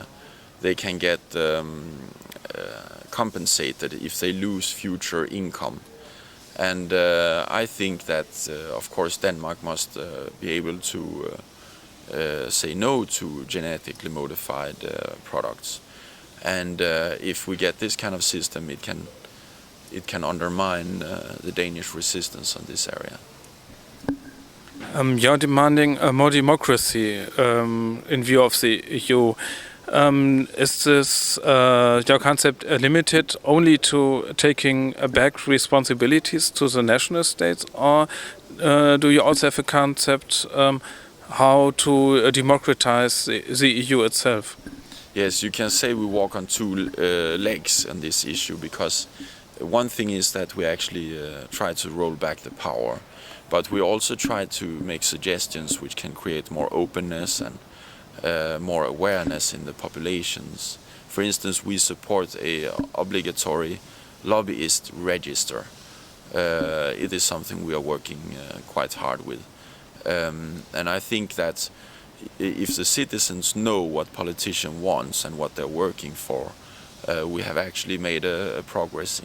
they can get compensated if they lose future income. And I think that, of course, Denmark must be able to say no to genetically modified products. And if we get this kind of system, it can undermine the Danish resistance on this area. You're demanding more democracy in view of the EU. Is this your concept limited only to taking back responsibilities to the national states, or do you also have a concept how to democratize the EU itself? Yes, you can say we walk on two legs on this issue, because one thing is that we actually try to roll back the power, but we also try to make suggestions which can create more openness and more awareness in the populations. For instance, we support a obligatory lobbyist register. It is something we are working quite hard with. And I think that if the citizens know what politician wants and what they're working for, we have actually made a progress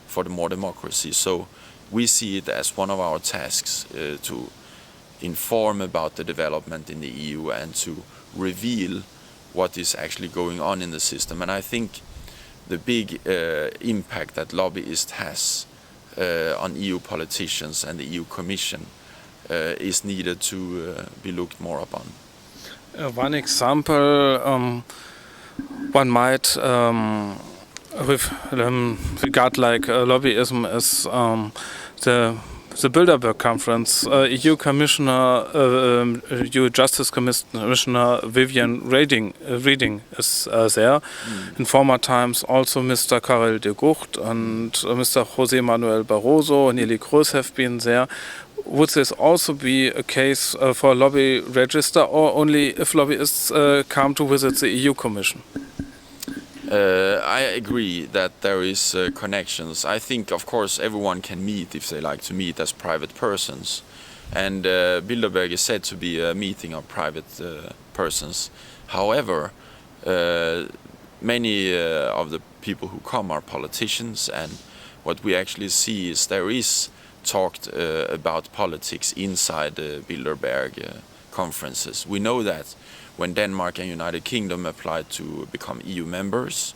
for the more democracy. So we see it as one of our tasks to inform about the development in the EU and to reveal what is actually going on in the system. And I think the big impact that lobbyist has on EU politicians and the EU Commission is needed to be looked more upon. One example one might regard like lobbyism is the Bilderberg-Konferenz. EU Commissioner, EU Justice Commissioner Viviane Reding is there. In former times also Mr. Karel de Gucht and Mr. José Manuel Barroso and Neelie Kroes have been there. Would this also be a case for a lobby register, or only if lobbyists come to visit the EU Commission? I agree that there is connections. I think, of course, everyone can meet if they like to meet as private persons. And Bilderberg is said to be a meeting of private persons. However, many of the people who come are politicians, and what we actually see is there is talked about politics inside the Bilderberg conferences. We know that when Denmark and United Kingdom applied to become EU members,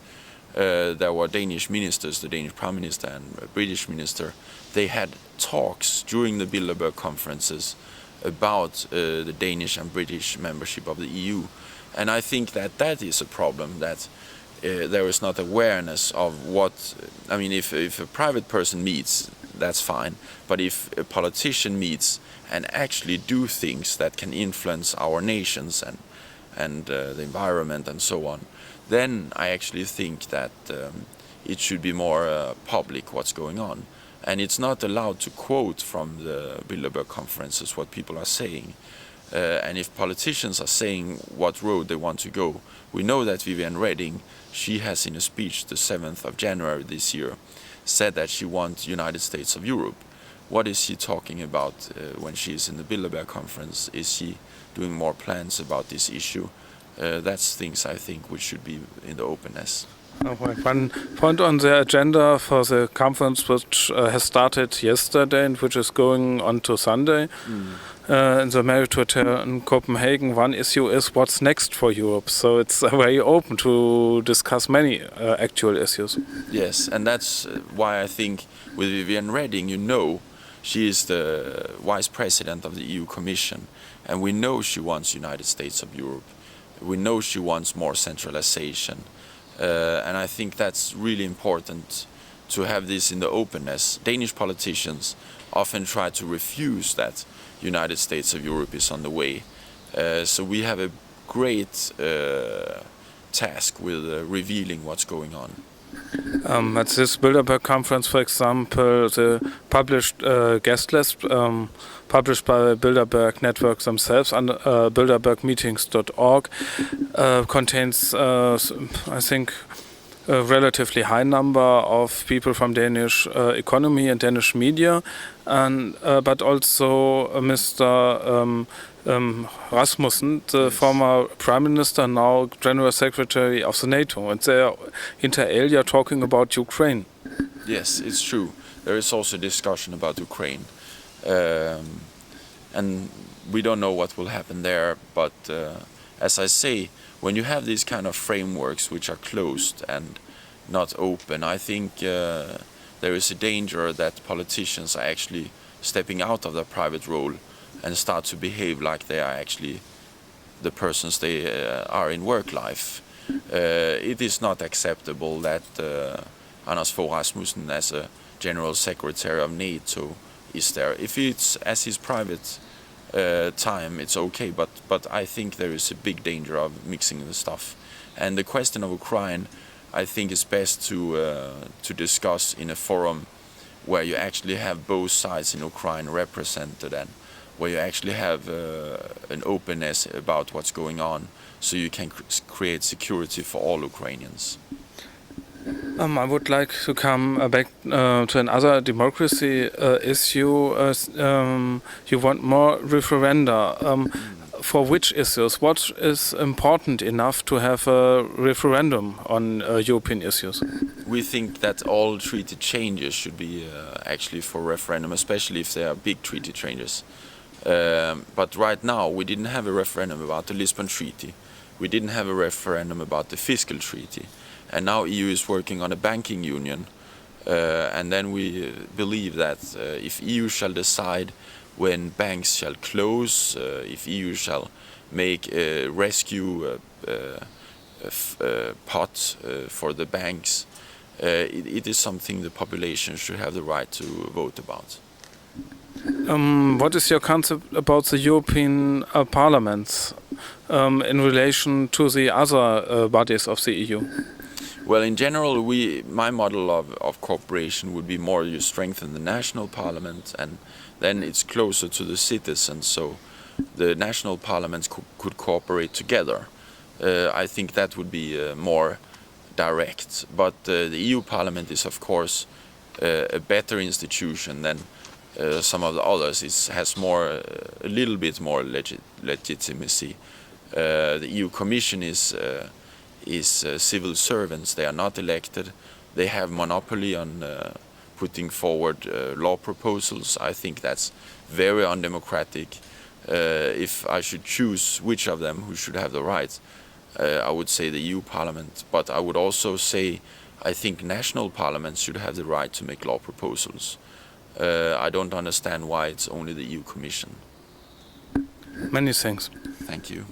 there were Danish ministers, the Danish Prime Minister and a British Minister. They had talks during the Bilderberg conferences about the Danish and British membership of the EU. And I think that that is a problem, that there is not awareness of what, I mean, if a private person meets, that's fine, but if a politician meets and actually do things that can influence our nations and the environment and so on, then I actually think that it should be more public what's going on. And it's not allowed to quote from the Bilderberg-Konferenz is what people are saying. And if politicians are saying what road they want to go, we know that Viviane Reding, she has in a speech the 7th of January this year, said that she wants United States of Europe. What is she talking about when she is in the Bilderberg-Konferenz? Is she doing more plans about this issue? That's things I think which should be in the openness. One point on the agenda for the conference, which has started yesterday and which is going on to Sunday in the Marriott Hotel in Copenhagen, one issue is what's next for Europe. So it's very open to discuss many actual issues. Yes, and that's why I think with Viviane Reding, you know, she is the vice president of the EU Commission, and we know she wants United States of Europe. We know she wants more centralization. And I think that's really important to have this in the openness. Danish politicians often try to refuse that United States of Europe is on the way. So we have a great task with revealing what's going on. At this Bilderberg conference, for example, the published guest list published by Bilderberg networks themselves on bilderbergmeetings.org contains, I think, a relatively high number of people from Danish economy and Danish media, and but also Mr. Rasmussen, the former Prime Minister, now General Secretary of the NATO, and they are inter alia talking about Ukraine. Yes, it's true. There is also discussion about Ukraine, and we don't know what will happen there, but as I say, when you have these kind of frameworks which are closed and not open, I think there is a danger that politicians are actually stepping out of their private role and start to behave like they are actually the persons they are in work life. It is not acceptable that Anders Fogh Rasmussen, as a General Secretary of NATO, is there. If it's as his private time, it's okay, but I think there is a big danger of mixing the stuff. And the question of Ukraine, I think, is best to discuss in a forum where you actually have both sides in Ukraine represented, and where you actually have an openness about what's going on, so you can create security for all Ukrainians. I would like to come back to another democracy issue. You want more referenda. For which issues? What is important enough to have a referendum on European issues? We think that all treaty changes should be actually for referendum, especially if they are big treaty changes. But right now we didn't have a referendum about the Lisbon Treaty. We didn't have a referendum about the fiscal treaty. And now EU is working on a banking union. And then we believe that if EU shall decide when banks shall close, if EU shall make a rescue pot for the banks, it is something the population should have the right to vote about. What is your concept about the European Parliament in relation to the other bodies of the EU? Well, in general, my model of cooperation would be more you strengthen the national parliament, and then it's closer to the citizens, so the national parliaments could cooperate together. I think that would be more direct. But the EU Parliament is, of course, a better institution than some of the others. It has a little bit more legitimacy. The EU Commission is civil servants. They are not elected. They have monopoly on putting forward law proposals. I think that's very undemocratic. If I should choose which of them who should have the right, I would say the EU Parliament. But I would also say I think national parliaments should have the right to make law proposals. I don't understand why it's only the EU Commission. Many thanks. Thank you.